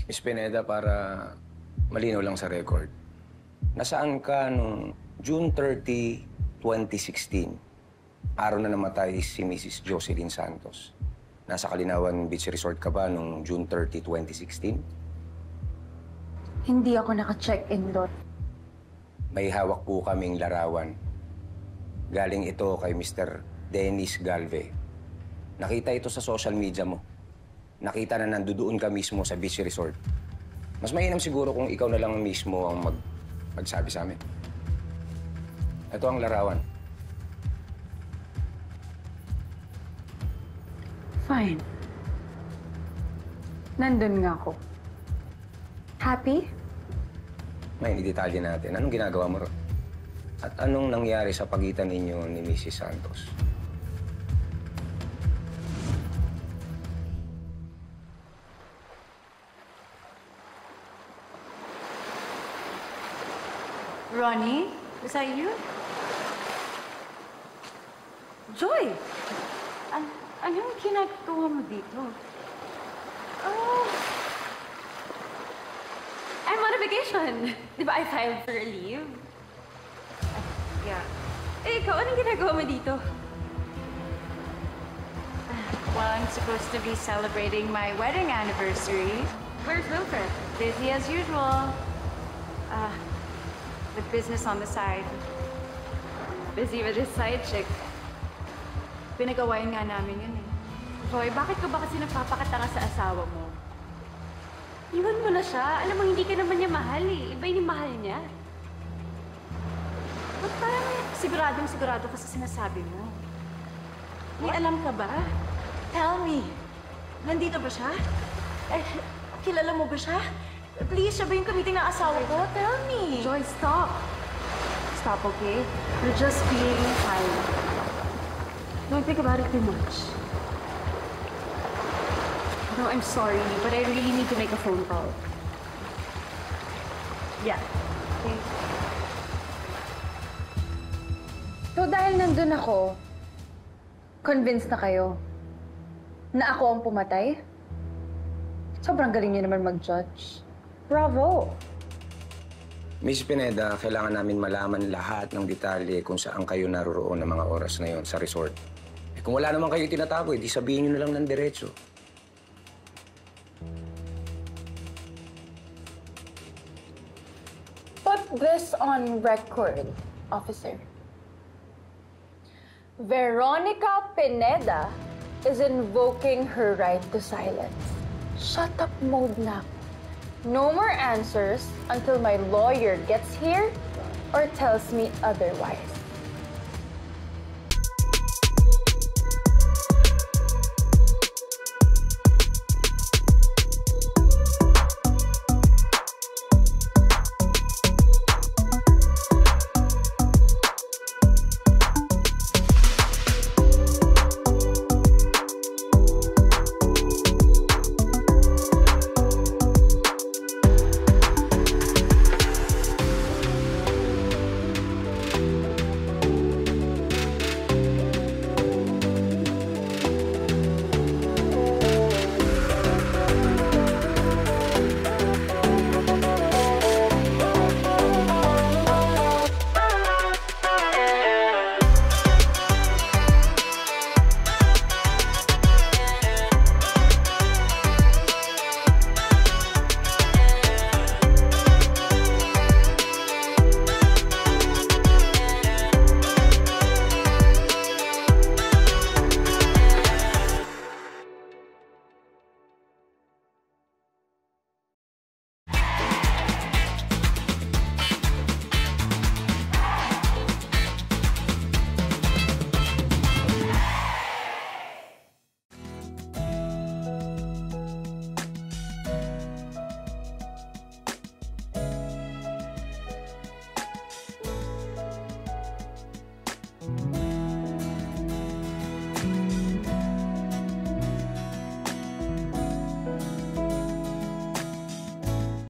Miss Pineda, para malinaw lang sa record. Nasaan ka nung June 30, 2016? Araw na namatay si Mrs. Jocelyn Santos. Nasa Kalinawan Beach Resort ka ba nung June 30, 2016? Hindi ako naka-check-in doon. May hawak po kaming larawan. Galing ito kay Mr. Dennis Galve. Nakita ito sa social media mo. Nakita na nandoon ka mismo sa beach resort. Mas mainam siguro kung ikaw na lang mismo ang magsabi sa amin. Ito ang larawan. Fine. Nandun nga ako. Happy? May detalye natin. Anong ginagawa mo ron? At anong nangyari sa pagitan ninyo ni Mrs. Santos? Ronnie? Is that you? Joy! Anong ginagawa mo dito? Oh! I'm on a vacation. Di ba I filed for a leave? Yeah. Eh, ikaw, anong ginagawa mo dito? Well, I'm supposed to be celebrating my wedding anniversary. Where's Wilfred? Busy as usual. With business on the side. Busy with his side chick. Pinagawain nga namin yun eh. Joy, bakit ka ba kasi nagpapakatanga sa asawa mo? Iwan mo na siya. Alam mo, hindi ka naman niya mahal eh. Iba yung mahal niya. Ba't parang sigurado ka sa sinasabi mo? May alam ka ba? Tell me. Nandito ba siya? Eh, kilala mo ba siya? Please, siya ba yung kamiting ng asawa ko? Tell me. Joy, stop. Stop, okay? You're just being fine. Don't think about it too much. No, I'm sorry, but I really need to make a phone call. Yeah. Okay. So dahil nandun ako, convinced na kayo na ako ang pumatay? Sobrang galing niyo naman mag-judge. Bravo! Miss Pineda, kailangan namin malaman lahat ng detalye kung saan kayo naroroon ng mga oras na yon sa resort. Eh, kung wala naman kayo tinatago, di sabihin nyo na lang ng diretso. Put this on record, officer. Veronica Pineda is invoking her right to silence. Shut up mode na. No more answers until my lawyer gets here or tells me otherwise.